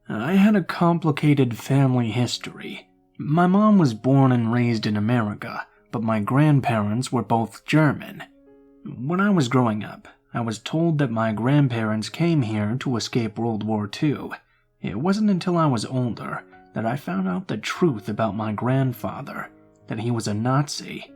I had a complicated family history. My mom was born and raised in America, but my grandparents were both German. When I was growing up, I was told that my grandparents came here to escape World War II. It wasn't until I was older that I found out the truth about my grandfather, that he was a Nazi.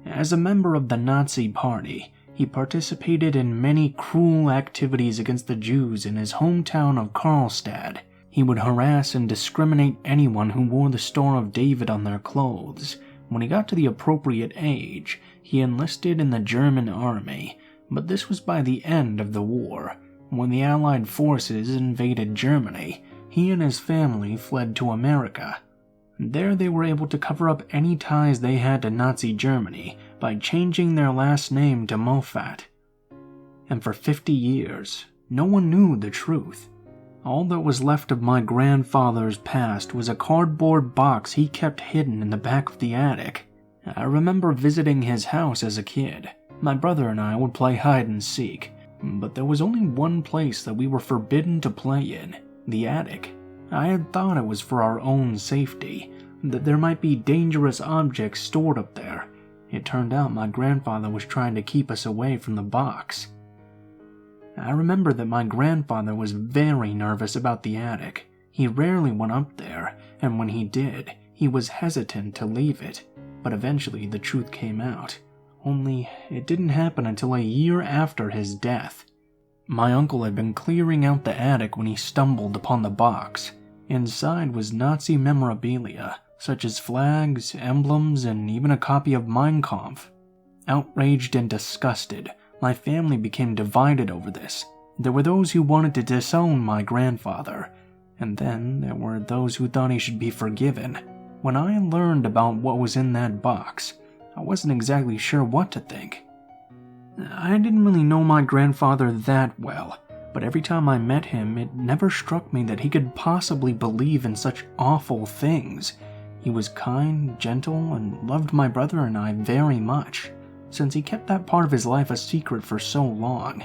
As a member of the Nazi Party, he participated in many cruel activities against the Jews in his hometown of Karlstad. He would harass and discriminate anyone who wore the Star of David on their clothes. When he got to the appropriate age, he enlisted in the German army, but this was by the end of the war. When the Allied forces invaded Germany, he and his family fled to America. There they were able to cover up any ties they had to Nazi Germany by changing their last name to Moffat. And for 50 years, no one knew the truth. All that was left of my grandfather's past was a cardboard box he kept hidden in the back of the attic. I remember visiting his house as a kid. My brother and I would play hide and seek, but there was only one place that we were forbidden to play in, the attic. I had thought it was for our own safety, that there might be dangerous objects stored up there. It turned out my grandfather was trying to keep us away from the box. I remember that my grandfather was very nervous about the attic. He rarely went up there, and when he did, he was hesitant to leave it. But eventually the truth came out. Only it didn't happen until a year after his death. My uncle had been clearing out the attic when he stumbled upon the box. Inside was Nazi memorabilia, such as flags, emblems, and even a copy of Mein Kampf. Outraged and disgusted, my family became divided over this. There were those who wanted to disown my grandfather, and then there were those who thought he should be forgiven. When I learned about what was in that box, I wasn't exactly sure what to think. I didn't really know my grandfather that well, but every time I met him, it never struck me that he could possibly believe in such awful things. He was kind, gentle, and loved my brother and I very much. Since he kept that part of his life a secret for so long,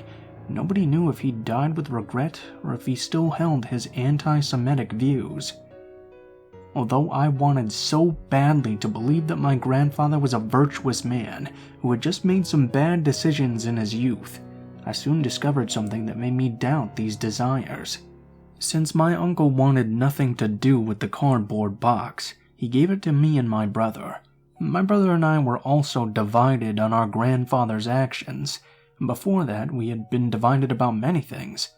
nobody knew if he died with regret or if he still held his anti-Semitic views. Although I wanted so badly to believe that my grandfather was a virtuous man who had just made some bad decisions in his youth, I soon discovered something that made me doubt these desires. Since my uncle wanted nothing to do with the cardboard box, he gave it to me and my brother. My brother and I were also divided on our grandfather's actions. Before that, we had been divided about many things.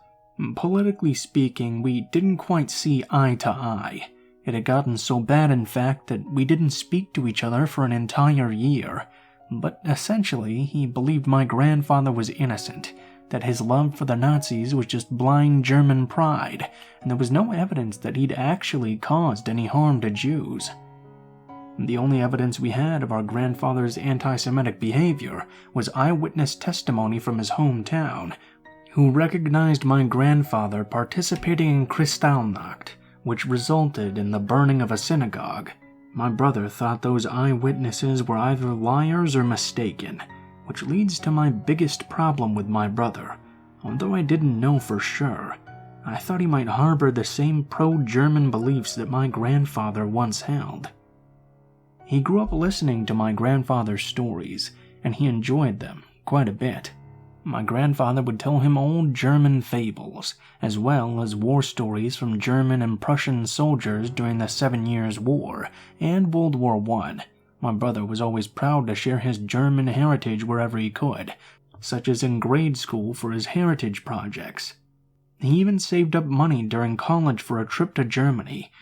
Politically speaking, we didn't quite see eye to eye. It had gotten so bad, in fact, that we didn't speak to each other for an entire year. But essentially, he believed my grandfather was innocent, that his love for the Nazis was just blind German pride, and there was no evidence that he'd actually caused any harm to Jews. The only evidence we had of our grandfather's anti-Semitic behavior was eyewitness testimony from his hometown, who recognized my grandfather participating in Kristallnacht, which resulted in the burning of a synagogue. My brother thought those eyewitnesses were either liars or mistaken, which leads to my biggest problem with my brother. Although I didn't know for sure, I thought he might harbor the same pro-German beliefs that my grandfather once held. He grew up listening to my grandfather's stories, and he enjoyed them quite a bit. My grandfather would tell him old German fables, as well as war stories from German and Prussian soldiers during the 7 Years' War and World War I. My brother was always proud to share his German heritage wherever he could, such as in grade school for his heritage projects. He even saved up money during college for a trip to Germany,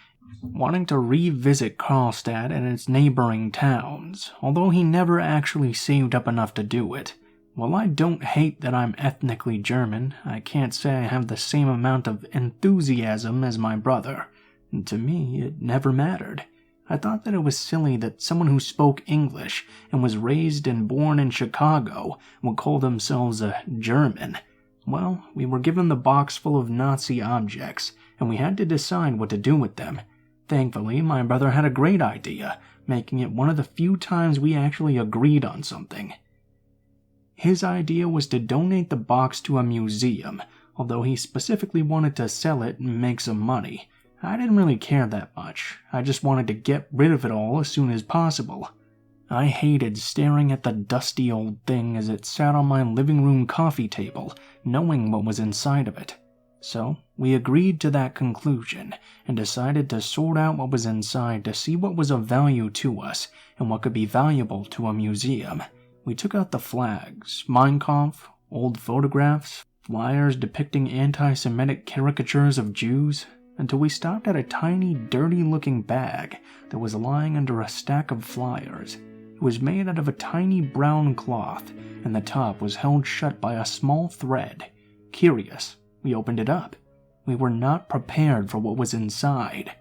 wanting to revisit Karlstad and its neighboring towns, although he never actually saved up enough to do it. While I don't hate that I'm ethnically German, I can't say I have the same amount of enthusiasm as my brother. And to me, it never mattered. I thought that it was silly that someone who spoke English and was raised and born in Chicago would call themselves a German. Well, we were given the box full of Nazi objects, and we had to decide what to do with them. Thankfully, my brother had a great idea, making it one of the few times we actually agreed on something. His idea was to donate the box to a museum, although he specifically wanted to sell it and make some money. I didn't really care that much. I just wanted to get rid of it all as soon as possible. I hated staring at the dusty old thing as it sat on my living room coffee table, knowing what was inside of it. So, we agreed to that conclusion and decided to sort out what was inside to see what was of value to us and what could be valuable to a museum. We took out the flags, Mein Kampf, old photographs, flyers depicting anti-Semitic caricatures of Jews, until we stopped at a tiny, dirty-looking bag that was lying under a stack of flyers. It was made out of a tiny brown cloth, and the top was held shut by a small thread. Curious, we opened it up. We were not prepared for what was inside.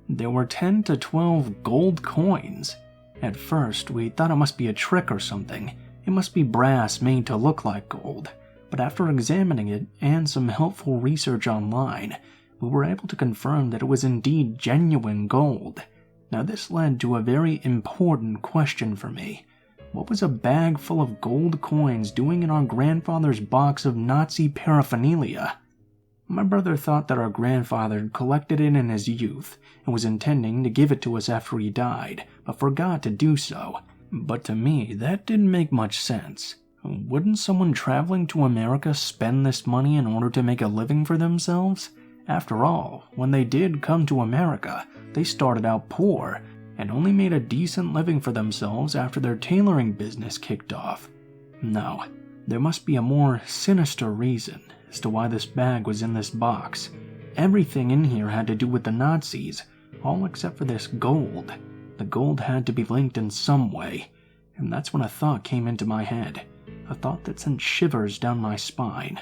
There were 10 to 12 gold coins. At first, we thought it must be a trick or something. It must be brass made to look like gold. But after examining it and some helpful research online, we were able to confirm that it was indeed genuine gold. Now this led to a very important question for me. What was a bag full of gold coins doing in our grandfather's box of Nazi paraphernalia? My brother thought that our grandfather had collected it in his youth and was intending to give it to us after he died, but forgot to do so. But to me, that didn't make much sense. Wouldn't someone traveling to America spend this money in order to make a living for themselves? After all, when they did come to America, they started out poor and only made a decent living for themselves after their tailoring business kicked off. No, there must be a more sinister reason as to why this bag was in this box. Everything in here had to do with the Nazis, all except for this gold. The gold had to be linked in some way, and that's when a thought came into my head, a thought that sent shivers down my spine.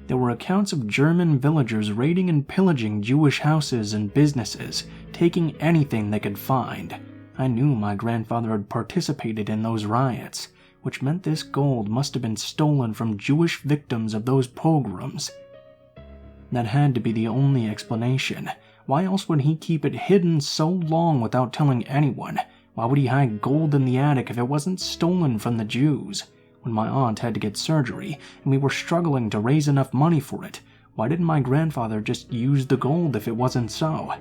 There were accounts of German villagers raiding and pillaging Jewish houses and businesses, taking anything they could find. I knew my grandfather had participated in those riots, which meant this gold must have been stolen from Jewish victims of those pogroms. That had to be the only explanation. Why else would he keep it hidden so long without telling anyone? Why would he hide gold in the attic if it wasn't stolen from the Jews? When my aunt had to get surgery, and we were struggling to raise enough money for it, why didn't my grandfather just use the gold if it wasn't so?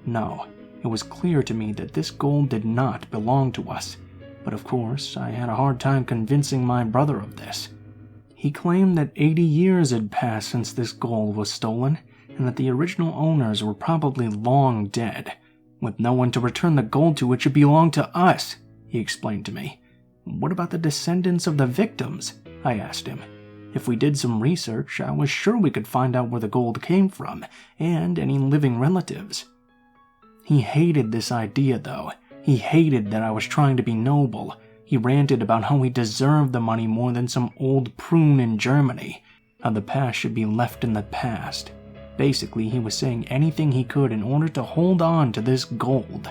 No, it was clear to me that this gold did not belong to us. But of course, I had a hard time convincing my brother of this. He claimed that 80 years had passed since this gold was stolen, and that the original owners were probably long dead. With no one to return the gold to, it should belong to us, he explained to me. What about the descendants of the victims? I asked him. If we did some research, I was sure we could find out where the gold came from, and any living relatives. He hated this idea, though. He hated that I was trying to be noble. He ranted about how he deserved the money more than some old prune in Germany, how the past should be left in the past. Basically, he was saying anything he could in order to hold on to this gold.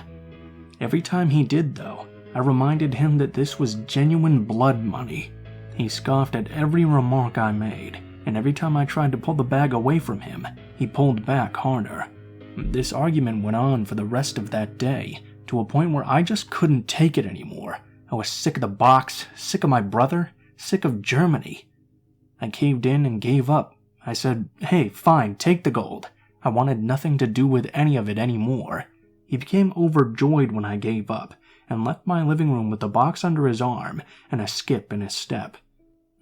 Every time he did, though, I reminded him that this was genuine blood money. He scoffed at every remark I made, and every time I tried to pull the bag away from him, he pulled back harder. This argument went on for the rest of that day, to a point where I just couldn't take it anymore. I was sick of the box, sick of my brother, sick of Germany. I caved in and gave up. I said, "Hey, fine, take the gold." I wanted nothing to do with any of it anymore. He became overjoyed when I gave up, and left my living room with the box under his arm and a skip in his step.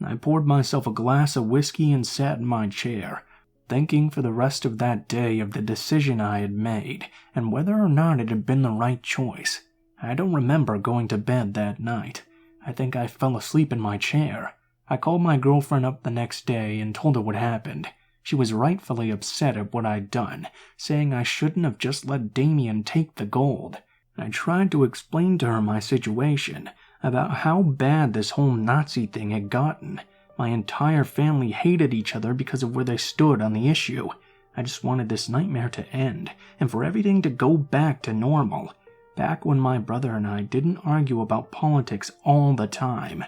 I poured myself a glass of whiskey and sat in my chair, thinking for the rest of that day of the decision I had made, and whether or not it had been the right choice. I don't remember going to bed that night. I think I fell asleep in my chair. I called my girlfriend up the next day and told her what happened. She was rightfully upset at what I'd done, saying I shouldn't have just let Damien take the gold. I tried to explain to her my situation, about how bad this whole Nazi thing had gotten. My entire family hated each other because of where they stood on the issue. I just wanted this nightmare to end, and for everything to go back to normal. Back when my brother and I didn't argue about politics all the time.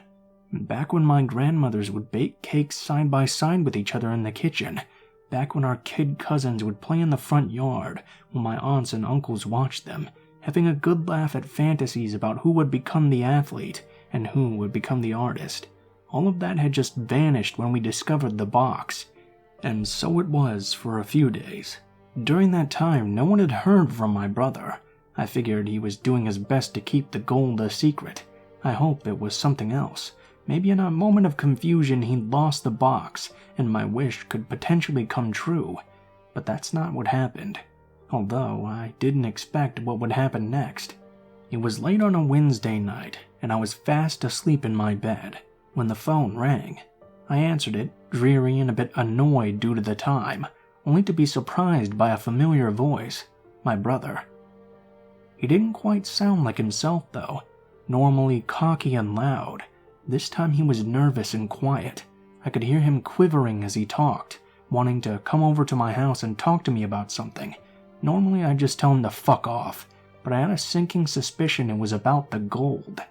Back when my grandmothers would bake cakes side by side with each other in the kitchen. Back when our kid cousins would play in the front yard while my aunts and uncles watched them, having a good laugh at fantasies about who would become the athlete and who would become the artist. All of that had just vanished when we discovered the box. And so it was for a few days. During that time, no one had heard from my brother. I figured he was doing his best to keep the gold a secret. I hope it was something else. Maybe in a moment of confusion he'd lost the box, and my wish could potentially come true. But that's not what happened. Although I didn't expect what would happen next. It was late on a Wednesday night, and I was fast asleep in my bed when the phone rang. I answered it, dreary and a bit annoyed due to the time, only to be surprised by a familiar voice, my brother. He didn't quite sound like himself though, normally cocky and loud. This time he was nervous and quiet. I could hear him quivering as he talked, wanting to come over to my house and talk to me about something. Normally I'd just tell him to fuck off, but I had a sinking suspicion it was about the gold.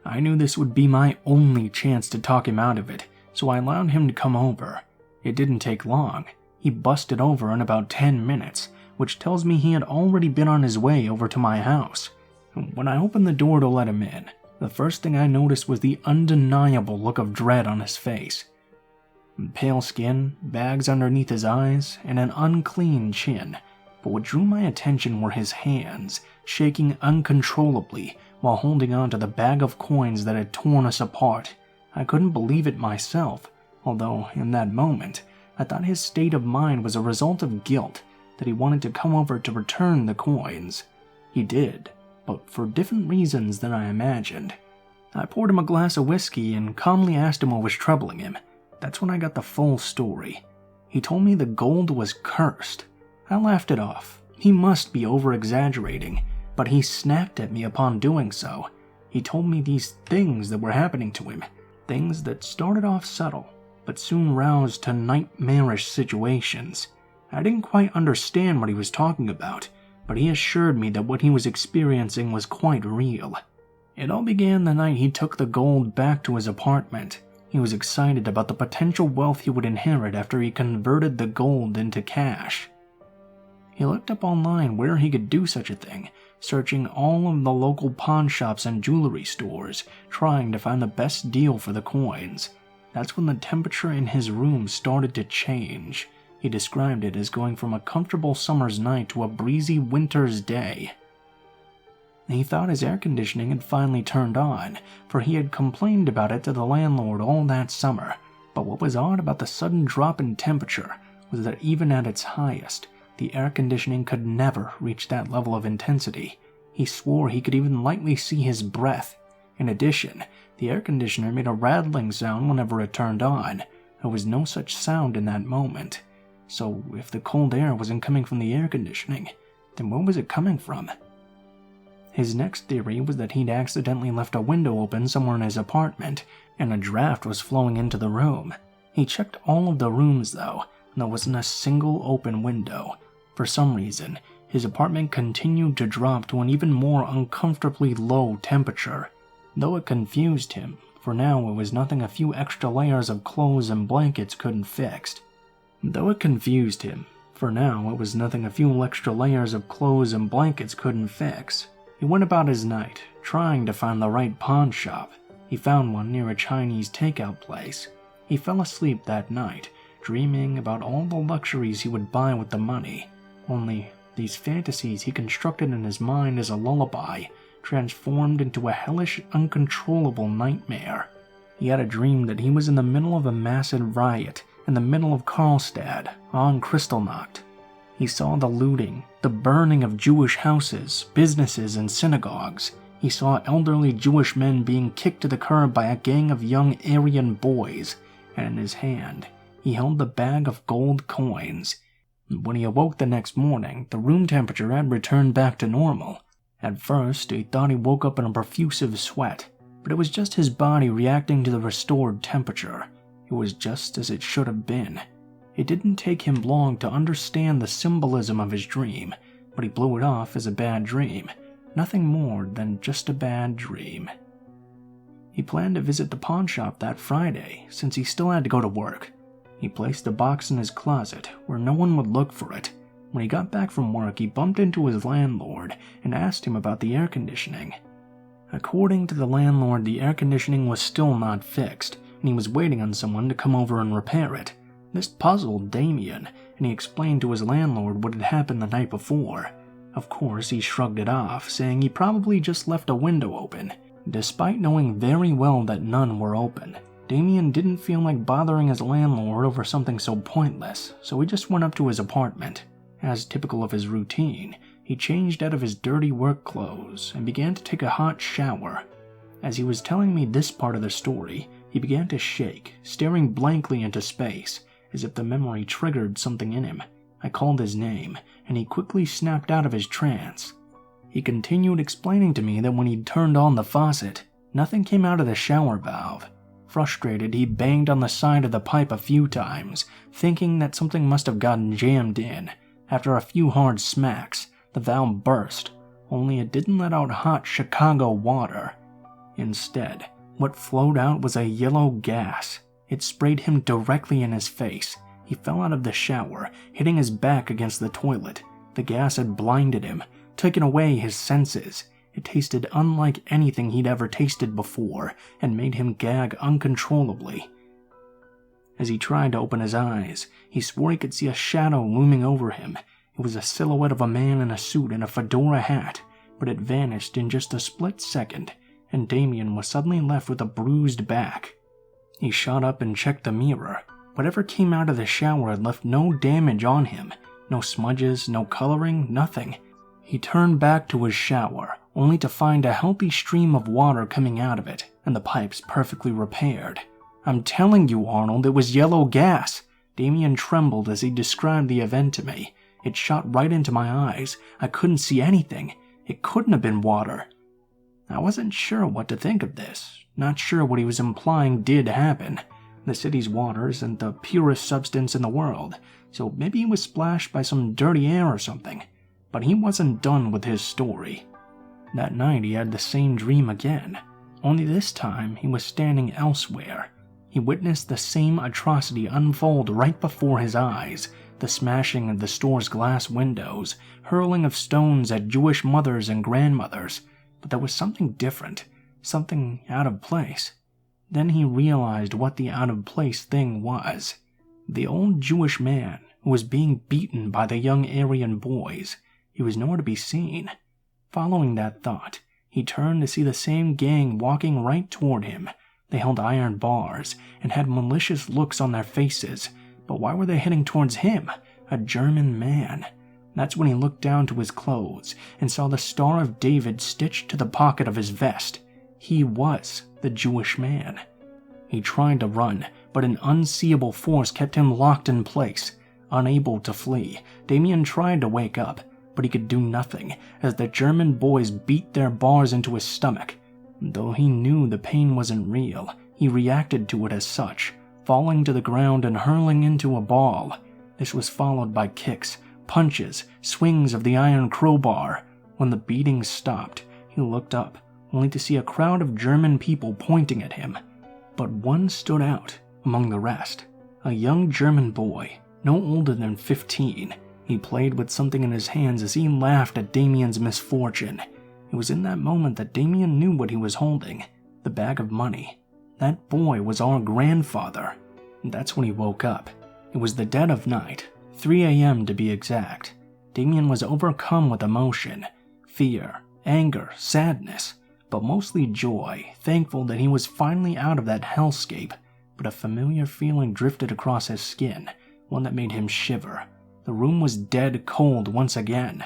I knew this would be my only chance to talk him out of it, so I allowed him to come over. It didn't take long. He busted over in about 10 minutes, which tells me he had already been on his way over to my house. When I opened the door to let him in, the first thing I noticed was the undeniable look of dread on his face. Pale skin, bags underneath his eyes, and an unclean chin. But what drew my attention were his hands, shaking uncontrollably while holding on to the bag of coins that had torn us apart. I couldn't believe it myself, although in that moment, I thought his state of mind was a result of guilt, that he wanted to come over to return the coins. He did, but for different reasons than I imagined. I poured him a glass of whiskey and calmly asked him what was troubling him. That's when I got the full story. He told me the gold was cursed. I laughed it off. He must be over-exaggerating, but he snapped at me upon doing so. He told me these things that were happening to him, things that started off subtle, but soon roused to nightmarish situations. I didn't quite understand what he was talking about, but he assured me that what he was experiencing was quite real. It all began the night he took the gold back to his apartment. He was excited about the potential wealth he would inherit after he converted the gold into cash. He looked up online where he could do such a thing, searching all of the local pawn shops and jewelry stores, trying to find the best deal for the coins. That's when the temperature in his room started to change. He described it as going from a comfortable summer's night to a breezy winter's day. He thought his air conditioning had finally turned on, for he had complained about it to the landlord all that summer. But what was odd about the sudden drop in temperature was that even at its highest, the air conditioning could never reach that level of intensity. He swore he could even lightly see his breath. In addition, the air conditioner made a rattling sound whenever it turned on. There was no such sound in that moment. So if the cold air wasn't coming from the air conditioning, then where was it coming from? His next theory was that he'd accidentally left a window open somewhere in his apartment, and a draft was flowing into the room. He checked all of the rooms though, and there wasn't a single open window. For some reason, his apartment continued to drop to an even more uncomfortably low temperature. Though it confused him, for now it was nothing a few extra layers of clothes and blankets couldn't fix. He went about his night, trying to find the right pawn shop. He found one near a Chinese takeout place. He fell asleep that night, dreaming about all the luxuries he would buy with the money. Only, these fantasies he constructed in his mind as a lullaby transformed into a hellish, uncontrollable nightmare. He had a dream that he was in the middle of a massive riot in the middle of Karlstad, on Kristallnacht. He saw the looting, the burning of Jewish houses, businesses, and synagogues. He saw elderly Jewish men being kicked to the curb by a gang of young Aryan boys, and in his hand, he held the bag of gold coins. When he awoke the next morning, the room temperature had returned back to normal. At first, he thought he woke up in a profusive sweat, but it was just his body reacting to the restored temperature. It was just as it should have been. It didn't take him long to understand the symbolism of his dream, but he blew it off as a bad dream. Nothing more than just a bad dream. He planned to visit the pawn shop that Friday, since he still had to go to work. He placed the box in his closet, where no one would look for it. When he got back from work, he bumped into his landlord and asked him about the air conditioning. According to the landlord, the air conditioning was still not fixed, and he was waiting on someone to come over and repair it. This puzzled Damien, and he explained to his landlord what had happened the night before. Of course, he shrugged it off, saying he probably just left a window open. Despite knowing very well that none were open, Damien didn't feel like bothering his landlord over something so pointless, so he just went up to his apartment. As typical of his routine, he changed out of his dirty work clothes and began to take a hot shower. As he was telling me this part of the story, he began to shake, staring blankly into space, as if the memory triggered something in him. I called his name, and he quickly snapped out of his trance. He continued explaining to me that when he turned on the faucet, nothing came out of the shower valve. Frustrated, he banged on the side of the pipe a few times, thinking that something must have gotten jammed in. After a few hard smacks, the valve burst, only it didn't let out hot Chicago water. Instead, what flowed out was a yellow gas. It sprayed him directly in his face. He fell out of the shower, hitting his back against the toilet. The gas had blinded him, taken away his senses. It tasted unlike anything he'd ever tasted before, and made him gag uncontrollably. As he tried to open his eyes, he swore he could see a shadow looming over him. It was a silhouette of a man in a suit and a fedora hat, but it vanished in just a split second, and Damien was suddenly left with a bruised back. He shot up and checked the mirror. Whatever came out of the shower had left no damage on him. No smudges, no coloring, nothing. He turned back to his shower, only to find a healthy stream of water coming out of it, and the pipes perfectly repaired. "I'm telling you, Arnold, it was yellow gas." Damien trembled as he described the event to me. "It shot right into my eyes. I couldn't see anything. It couldn't have been water." I wasn't sure what to think of this, not sure what he was implying did happen. The city's water isn't the purest substance in the world, so maybe he was splashed by some dirty air or something. But he wasn't done with his story. That night he had the same dream again, only this time he was standing elsewhere. He witnessed the same atrocity unfold right before his eyes, the smashing of the store's glass windows, hurling of stones at Jewish mothers and grandmothers. But there was something different, something out of place. Then he realized what the out-of-place thing was. The old Jewish man who was being beaten by the young Aryan boys. He was nowhere to be seen. Following that thought, he turned to see the same gang walking right toward him. They held iron bars and had malicious looks on their faces. But why were they heading towards him, a German man? That's when he looked down to his clothes and saw the Star of David stitched to the pocket of his vest. He was the Jewish man. He tried to run, but an unseeable force kept him locked in place. Unable to flee, Damien tried to wake up, but he could do nothing as the German boys beat their bars into his stomach. Though he knew the pain wasn't real, he reacted to it as such, falling to the ground and hurling into a ball. This was followed by kicks, punches, swings of the iron crowbar. When the beating stopped, he looked up, only to see a crowd of German people pointing at him. But one stood out among the rest. A young German boy, no older than 15. He played with something in his hands as he laughed at Damien's misfortune. It was in that moment that Damien knew what he was holding, the bag of money. That boy was our grandfather. That's when he woke up. It was the dead of night, 3 a.m. to be exact. Damien was overcome with emotion, fear, anger, sadness, but mostly joy, thankful that he was finally out of that hellscape. But a familiar feeling drifted across his skin, one that made him shiver. The room was dead cold once again.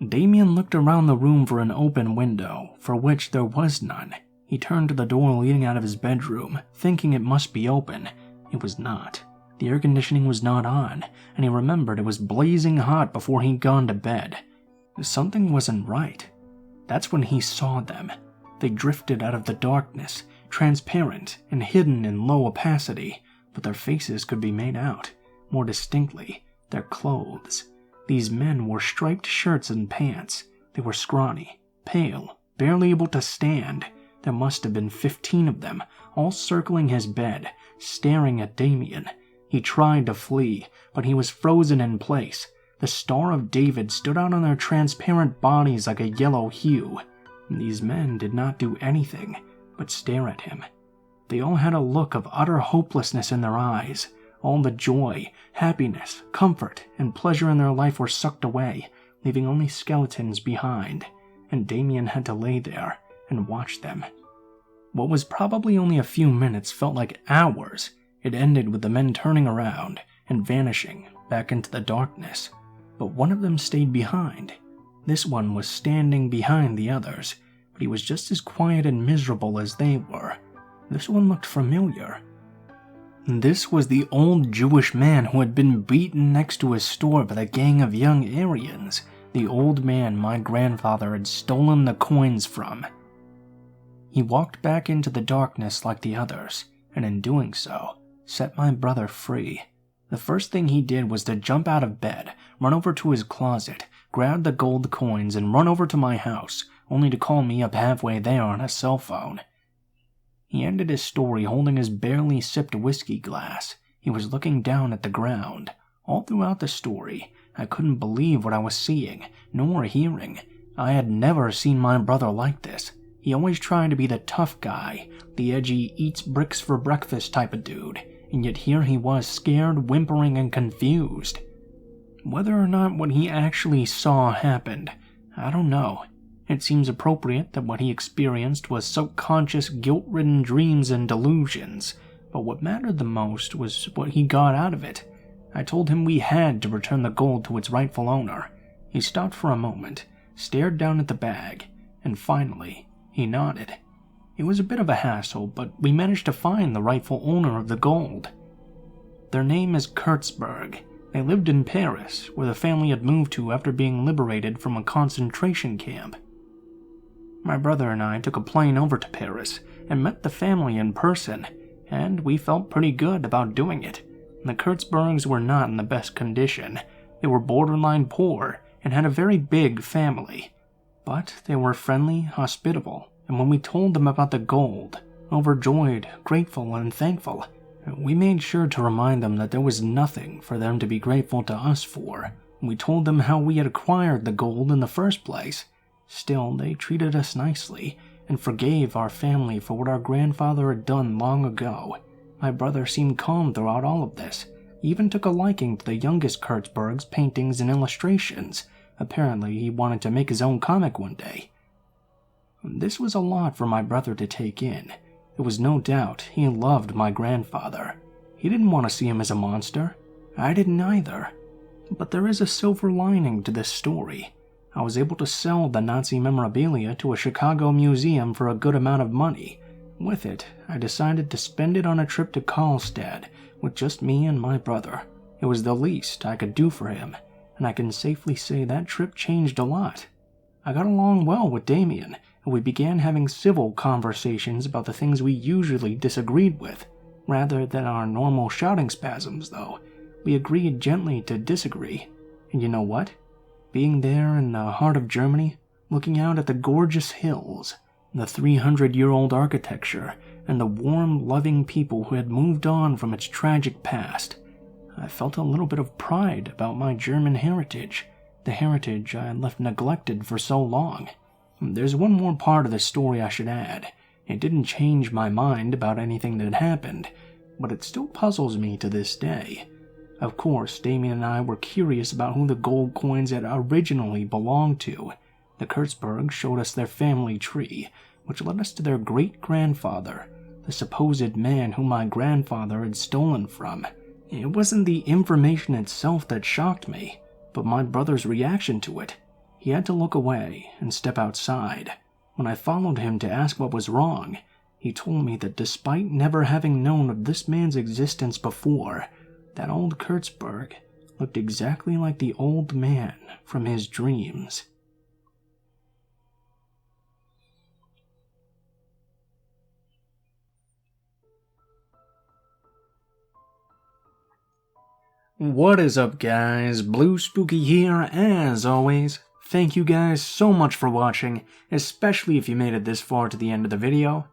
Damien looked around the room for an open window, for which there was none. He turned to the door leading out of his bedroom, thinking it must be open. It was not. The air conditioning was not on, and he remembered it was blazing hot before he'd gone to bed. Something wasn't right. That's when he saw them. They drifted out of the darkness, transparent and hidden in low opacity, but their faces could be made out. More distinctly, their clothes. These men wore striped shirts and pants. They were scrawny, pale, barely able to stand. There must have been 15 of them, all circling his bed, staring at Damien. He tried to flee, but he was frozen in place. The Star of David stood out on their transparent bodies like a yellow hue. These men did not do anything but stare at him. They all had a look of utter hopelessness in their eyes. All the joy, happiness, comfort, and pleasure in their life were sucked away, leaving only skeletons behind, and Damien had to lay there and watch them. What was probably only a few minutes felt like hours. It ended with the men turning around and vanishing back into the darkness, but one of them stayed behind. This one was standing behind the others, but he was just as quiet and miserable as they were. This one looked familiar. This was the old Jewish man who had been beaten next to his store by the gang of young Aryans, the old man my grandfather had stolen the coins from. He walked back into the darkness like the others, and in doing so, set my brother free. The first thing he did was to jump out of bed, run over to his closet, grab the gold coins, and run over to my house, only to call me up halfway there on a cell phone. He ended his story holding his barely sipped whiskey glass. He was looking down at the ground. All throughout the story, I couldn't believe what I was seeing, nor hearing. I had never seen my brother like this. He always tried to be the tough guy, the edgy, eats bricks for breakfast type of dude, and yet here he was scared, whimpering, and confused. Whether or not what he actually saw happened, I don't know. It seems appropriate that what he experienced was subconscious, guilt-ridden dreams and delusions, but what mattered the most was what he got out of it. I told him we had to return the gold to its rightful owner. He stopped for a moment, stared down at the bag, and finally, he nodded. It was a bit of a hassle, but we managed to find the rightful owner of the gold. Their name is Kurtzberg. They lived in Paris, where the family had moved to after being liberated from a concentration camp. My brother and I took a plane over to Paris and met the family in person, and we felt pretty good about doing it. The Kurtzbergs were not in the best condition. They were borderline poor and had a very big family. But they were friendly, hospitable, and when we told them about the gold, overjoyed, grateful, and thankful, we made sure to remind them that there was nothing for them to be grateful to us for. We told them how we had acquired the gold in the first place. Still, they treated us nicely and forgave our family for what our grandfather had done long ago. My brother seemed calm throughout all of this. He even took a liking to the youngest Kurtzberg's paintings and illustrations. Apparently, he wanted to make his own comic one day. This was a lot for my brother to take in. There was no doubt he loved my grandfather. He didn't want to see him as a monster. I didn't either. But there is a silver lining to this story. I was able to sell the Nazi memorabilia to a Chicago museum for a good amount of money. With it, I decided to spend it on a trip to Karlstad with just me and my brother. It was the least I could do for him, and I can safely say that trip changed a lot. I got along well with Damien, and we began having civil conversations about the things we usually disagreed with. Rather than our normal shouting spasms, though, we agreed gently to disagree. And you know what? Being there in the heart of Germany, looking out at the gorgeous hills, the 300-year-old architecture, and the warm, loving people who had moved on from its tragic past, I felt a little bit of pride about my German heritage, the heritage I had left neglected for so long. There's one more part of the story I should add. It didn't change my mind about anything that had happened, but it still puzzles me to this day. Of course, Damien and I were curious about who the gold coins had originally belonged to. The Kurtzbergs showed us their family tree, which led us to their great-grandfather, the supposed man whom my grandfather had stolen from. It wasn't the information itself that shocked me, but my brother's reaction to it. He had to look away and step outside. When I followed him to ask what was wrong, he told me that despite never having known of this man's existence before, that old Kurtzberg looked exactly like the old man from his dreams. What is up, guys? Blue Spooky here, as always. Thank you guys so much for watching, especially if you made it this far to the end of the video.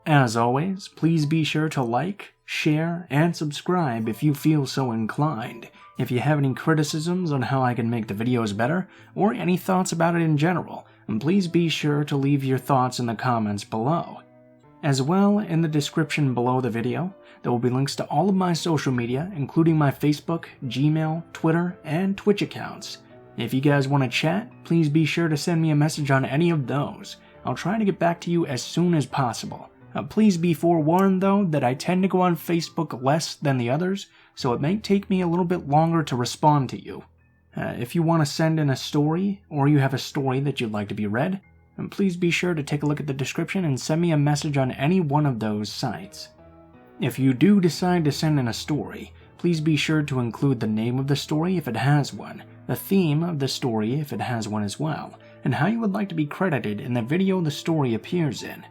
As always, please be sure to like, share, and subscribe if you feel so inclined. If you have any criticisms on how I can make the videos better, or any thoughts about it in general, please be sure to leave your thoughts in the comments below. As well, in the description below the video, there will be links to all of my social media, including my Facebook, Gmail, Twitter, and Twitch accounts. If you guys want to chat, please be sure to send me a message on any of those. I'll try to get back to you as soon as possible. Please be forewarned though that I tend to go on Facebook less than the others, so it may take me a little bit longer to respond to you. If you want to send in a story, or you have a story that you'd like to be read, please be sure to take a look at the description and send me a message on any one of those sites. If you do decide to send in a story, please be sure to include the name of the story if it has one, the theme of the story if it has one as well, and how you would like to be credited in the video the story appears in,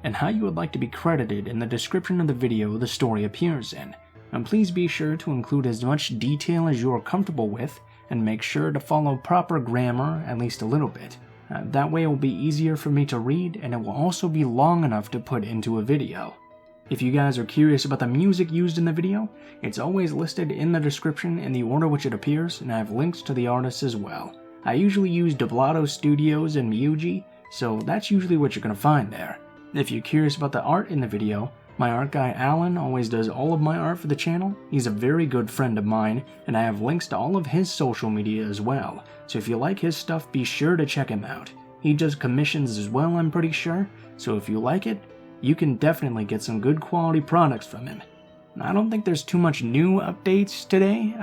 and how you would like to be credited in the description of the video the story appears in. And please be sure to include as much detail as you are comfortable with, and make sure to follow proper grammar at least a little bit. That way it will be easier for me to read, and it will also be long enough to put into a video. If you guys are curious about the music used in the video, it's always listed in the description in the order which it appears, and I have links to the artists as well. I usually use Doblato Studios and Miyuji, so that's usually what you're going to find there. If you're curious about the art in the video, my art guy Alan always does all of my art for the channel. He's a very good friend of mine, and I have links to all of his social media as well, so if you like his stuff, be sure to check him out. He does commissions as well, I'm pretty sure, so if you like it, you can definitely get some good quality products from him. I don't think there's too much new updates today,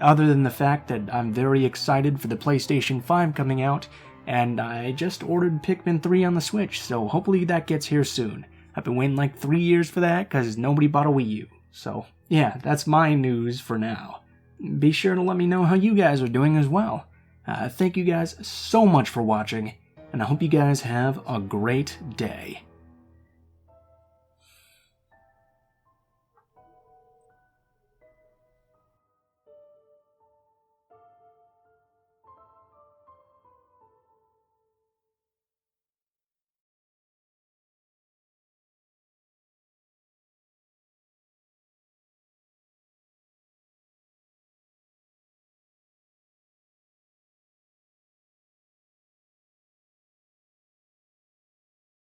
other than the fact that I'm very excited for the PlayStation 5 coming out, and I just ordered Pikmin 3 on the Switch, so hopefully that gets here soon. I've been waiting like 3 years for that because nobody bought a Wii U. So yeah, that's my news for now. Be sure to let me know how you guys are doing as well. Thank you guys so much for watching, and I hope you guys have a great day.